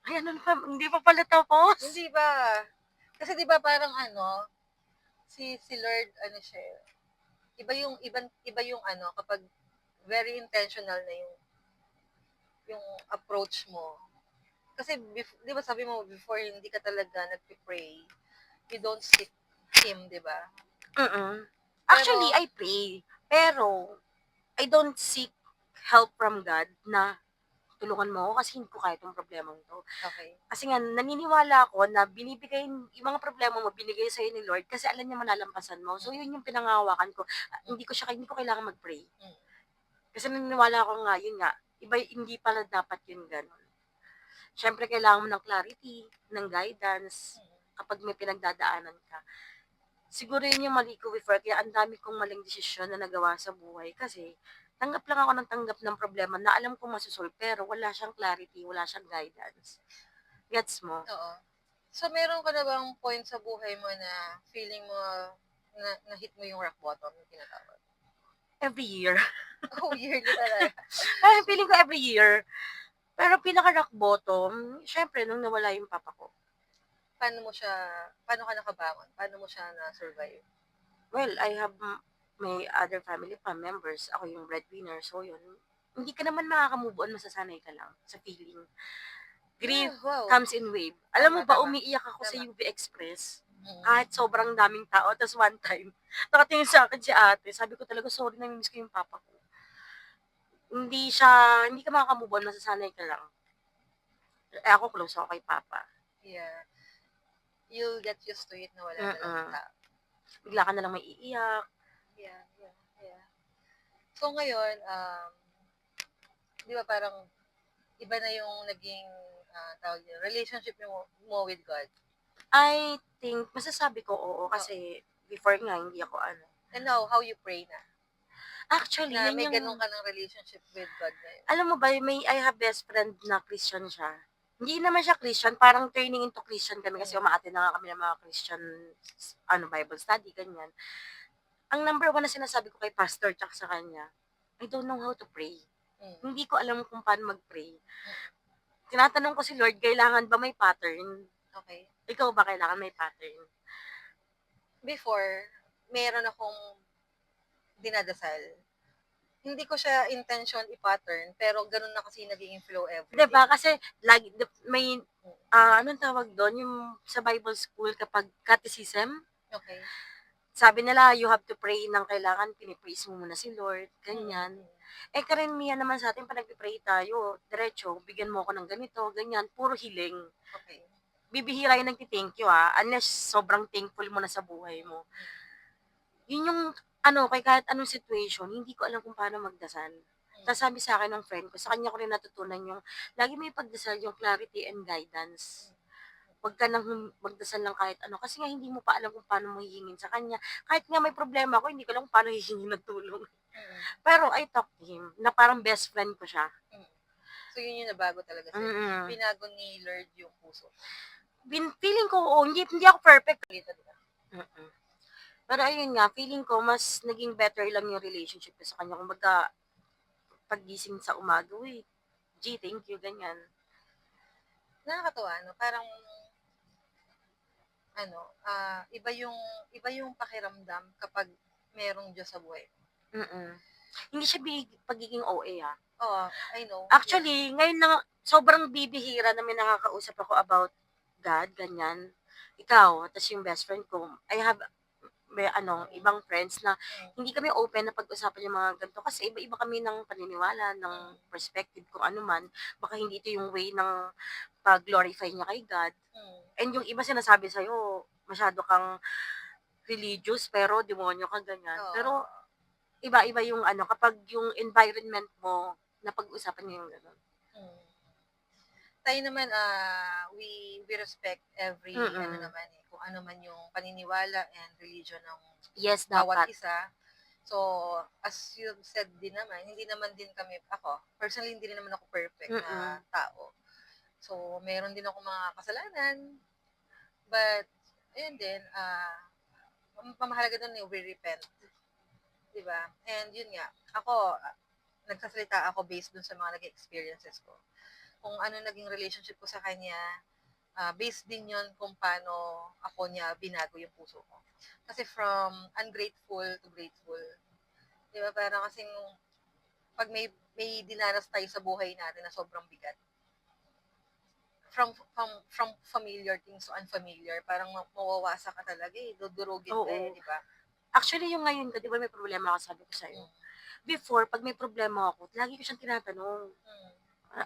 Ay, ano pa, hindi pa pala tapos. Hindi ba? Kasi 'di ba parang ano, si Lord ano siya, iba yung ano kapag very intentional na yung approach mo. Kasi 'di ba sabi mo before hindi ka talaga nagpe-pray, you don't seek him, 'di ba? Actually, Pero I pray. Pero, I don't seek help from God na tulungan mo ako kasi hindi ko kaya itong problemang to. okay. Kasi nga, naniniwala ako na binibigay, yung mga problema mo, binigay sa'yo ni Lord kasi alam niya malalampasan mo. So, yun yung pinangahawakan ko. Hindi ko kailangan mag-pray. Mm. Kasi naniniwala ako nga, yun nga, iba, hindi pala dapat yun ganun. Siyempre, kailangan mo ng clarity, ng guidance, kapag may pinagdadaanan ka. Siguro yun yung mali ko before, kaya ang dami kong maling desisyon na nagawa sa buhay kasi tanggap lang ako ng tanggap ng problema na alam kong masosolve pero wala siyang clarity, wala siyang guidance. Gets mo? Oo. So meron ka na bang point sa buhay mo na feeling mo na-hit mo yung rock bottom yung tinatawag? Every year. Oh, yearly talaga. Ay, feeling ko every year. Pero pinaka rock bottom, syempre nung nawala yung papa ko. Paano ka nakabangon? Paano mo siya na-survive? Well, I have may other family pa members. Ako yung breadwinner. So, yun. Hindi ka naman makaka-move on, masasanay ka lang sa feeling. Grief Yeah, wow. comes in wave. Alam mo Tama, ba, tama. umiiyak ako sa Tama. UV Express. Mm. Kahit sobrang daming tao. Tapos one time, nakatingin sa akin si ate. Sabi ko talaga, sorry, namimiss ko yung papa ko. Hindi ka makaka-move on, masasanay ka lang. Eh, ako close ako kay papa. Yeah. You'll get used to it na wala na lang yung Mm-mm. tao. Bigla ka na lang may iiyak. Yeah, yeah, yeah. So ngayon, di ba parang iba na yung naging tawag yun, relationship mo with God. I think, masasabi ko oo Oh. kasi before nga, hindi ako ano. And now, how you pray na? Actually, Na yun may yung, ganun ka ng relationship with God ngayon. alam mo ba, I have best friend na Christian siya. Hindi naman siya Christian, parang turning into Christian kami kasi umaattend na nga kami ng mga Christian Bible study, ganyan. Ang number one na sinasabi ko kay pastor tsaka sa kanya, I don't know how to pray. Mm. Hindi ko alam kung paano mag-pray. Tinatanong ko si Lord, kailangan ba may pattern? Okay. Ikaw ba kailangan may pattern? Before, meron akong dinadasal. Hindi ko siya intention i-pattern, pero ganun na kasi naging flow everyday. Diba? Kasi lagi, may, anong tawag doon? Yung sa Bible school kapag catechism, Okay. sabi nila, you have to pray ng kailangan, pinipraise mo muna si Lord, ganyan. Eh, karamihan naman sa atin, pag nagpipray tayo, diretso, bigyan mo ako ng ganito, ganyan, puro hiling. Okay. Bibihira yung nagti-thank you unless sobrang thankful mo na sa buhay mo. Yun yung, kahit anong situation, hindi ko alam kung paano magdasal. Tapos sabi sa akin ng friend ko, sa kanya ko rin natutunan yung, lagi may pagdasal yung clarity and guidance. Huwag ka nang magdasal ng kahit ano. Kasi nga hindi mo pa alam kung paano mo hihingin sa kanya. Kahit nga may problema ako, hindi ko alam kung paano hihingin ng tulong. Pero I talk to him, na parang best friend ko siya. So, yun yung nabago talaga sa'yo. Mm-mm. Binago ni Lord yung puso. Feeling ko, hindi ako perfect. Mm-mm. Pero ayun nga, feeling ko, mas naging better lang yung relationship ko sa kanya. Kumbaga, paggising sa umaga, wait, G, thank you, ganyan. Nakakatawa, no? Parang, iba yung pakiramdam kapag merong Diyos sa buhay. Mm-mm. Hindi siya pagiging OA Oo, I know. Actually, ngayon lang, sobrang bibihira na may nakakausap ako about God, ganyan. Ikaw, tas yung best friend ko, I have ibang friends na hindi kami open na pag-usapan yung mga ganito kasi iba-iba kami ng paniniwala, ng perspective kung ano man. Baka hindi ito yung way ng pag-glorify niya kay God. And yung iba sinasabi sa'yo, masyado kang religious pero demonyo ka, ganyan. Pero iba-iba yung kapag yung environment mo, na pag-usapan niyo yung gano'n. Tayo naman, we respect every, naman kung ano man yung paniniwala and religion ng Yes, bawat dapat. isa. So, as you said din naman, hindi naman din personally, hindi rin naman ako perfect na tao. So, meron din ako mga kasalanan, but, ayun din, pamahalaga doon we repent. Diba? And yun nga, ako, nagsasalita ako based dun sa mga naging experiences ko. kung ano naging relationship ko sa kanya, based din yon kung paano ako niya binago yung puso ko. Kasi from ungrateful to grateful. Di ba? Parang kasing pag may dinaras tayo sa buhay natin na sobrang bigat, from familiar things to unfamiliar, parang mawawasa ka talaga eh, dudurugin ka eh, Oo. di ba? Actually, yung ngayon ko, di ba may problema ako, sabi ko sa'yo. Mm. Before, pag may problema ako, lagi ko siyang tinatanong, Mm.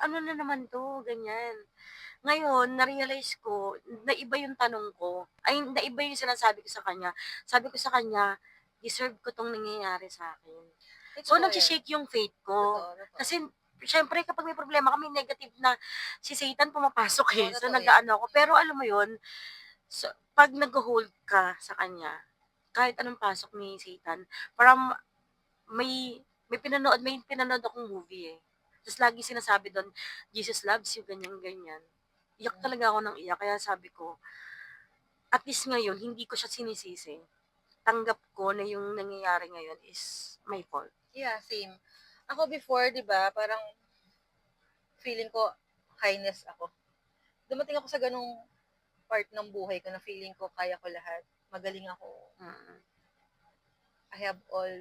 ano na naman to, ganyan. Ngayon, na-realize ko, naiba yung tanong ko, ay, naiba yung sinasabi ko sa kanya. Sabi ko sa kanya, deserve ko tong nangyayari sa akin. Ay, So, totoo yan. nagsishake yung faith ko. Totoo, totoo. Kasi, syempre, kapag may problema kami, negative na si Satan pumapasok Oo, eh. So, totoo yan. nag-ano ako. Pero, alam mo yun, so, pag nag-hold ka sa kanya, kahit anong pasok ni Satan, parang may pinanood akong movie eh. Tapos lagi sinasabi doon, Jesus loves you, ganyan-ganyan. Iyak talaga ako ng iyak. Kaya sabi ko, at least ngayon, hindi ko siya sinisisi. Tanggap ko na yung nangyayari ngayon is my fault. Yeah, same. Ako before, di ba, parang feeling ko, highness ako. Dumating ako sa ganung part ng buhay ko na feeling ko kaya ko lahat. Magaling ako. Mm. I have all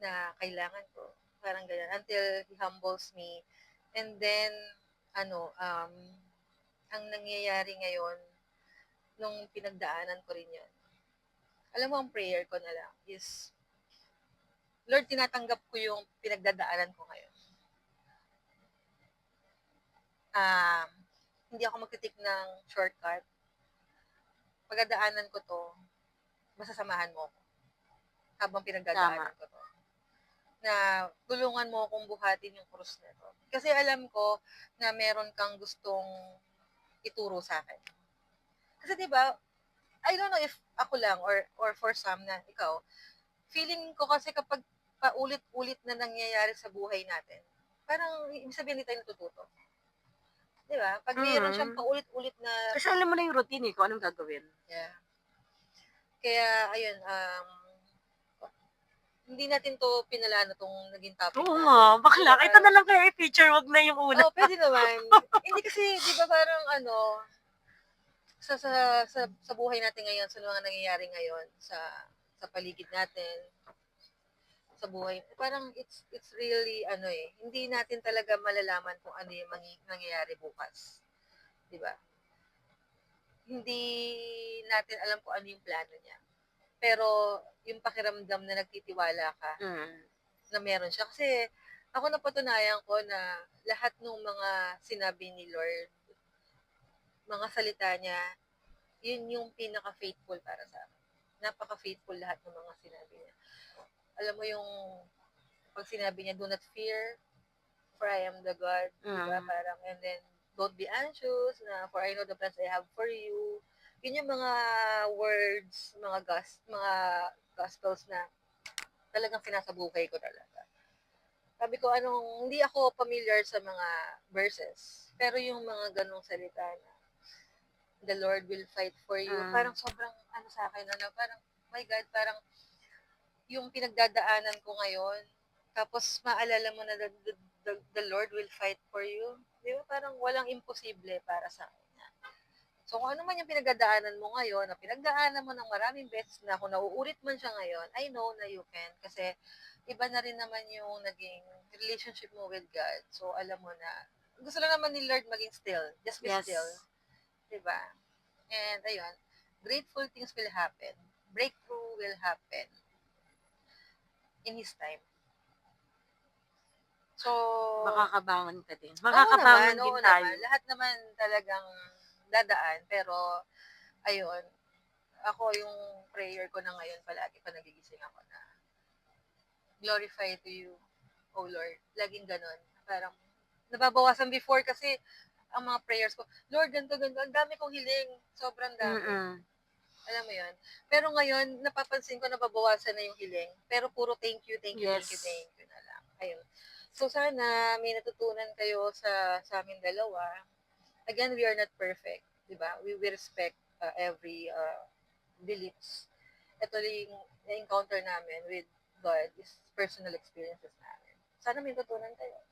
na kailangan ko. Parang ganyan. Until he humbles me. And then, ang nangyayari ngayon, nung pinagdaanan ko rin yun. Alam mo, ang prayer ko na lang is, Lord, tinatanggap ko yung pinagdadaanan ko ngayon. Hindi ako magtitik ng shortcut. Pagdadaanan ko to, masasamahan mo ako habang pinagdadaanan ko to. Na tulungan mo akong buhatin yung krus na to. Kasi alam ko na meron kang gustong ituro sa akin. Kasi 'di ba, I don't know if ako lang or for some na ikaw, feeling ko kasi kapag paulit-ulit na nangyayari sa buhay natin, parang ibig sabihin hindi tayo natututo. 'Di ba? Pag mayroon siyang paulit-ulit na Kasi alam mo na yung routine eh, kung anong gagawin. yeah. Kaya ayun, hindi natin to pinalano tong naging topic Oo natin. nga, bakla. Diba, Ito na lang kaya i-feature, wag na yung una. oh, pwede naman. Hindi kasi, di ba parang sa buhay natin ngayon, sa mga nangyayari ngayon, sa paligid natin, sa buhay, parang it's really, hindi natin talaga malalaman kung ano yung nangyayari bukas. Di ba? Hindi natin alam kung ano yung plano niya. Pero, yung pakiramdam na nagtitiwala ka, na meron siya. Kasi, ako napatunayan ko na lahat ng mga sinabi ni Lord, mga salita niya, yun yung pinaka-faithful para sa akin. Napaka-faithful lahat ng mga sinabi niya. Alam mo yung pag sinabi niya, do not fear, for I am the God. Diba? Parang, and then, don't be anxious, na for I know the plans I have for you. Yun yung mga words, mga gospels na talagang sinasabuhay ko talaga. Sabi ko, hindi ako familiar sa mga verses. Pero yung mga ganong salita na, the Lord will fight for you. Parang sobrang, sa akin, parang, my God, parang, yung pinagdadaanan ko ngayon, tapos maalala mo na the Lord will fight for you. Di ba? Parang walang imposible para sa akin. So, kung ano man yung pinagdadaanan mo ngayon, na pinagdaanan mo ng maraming beses na kung nauulit man siya ngayon, I know na you can. Kasi, iba na rin naman yung naging relationship mo with God. So, alam mo na, gusto lang naman ni Lord maging still. Just be still. Diba? And, ayun, grateful things will happen. Breakthrough will happen in His time. So, makakabangon ka din. Makakabangon din tayo. Naman. Lahat naman talagang dadaan. Pero, ayun, ako yung prayer ko na ngayon palagi pa nagigising ako na glorify to you, O Lord. Laging ganon. Parang, nababawasan before kasi ang mga prayers ko, Lord, ganito. Ang dami kong hiling. Sobrang dami. Alam mo yun? Pero ngayon, napapansin ko nababawasan na yung hiling. Pero puro thank you na lang. Ayun. So, sana may natutunan kayo sa aming dalawa. Again, we are not perfect. Diba? We respect every beliefs. Ito yung na-encounter namin with God is personal experiences namin. Sana may natutunan kayo.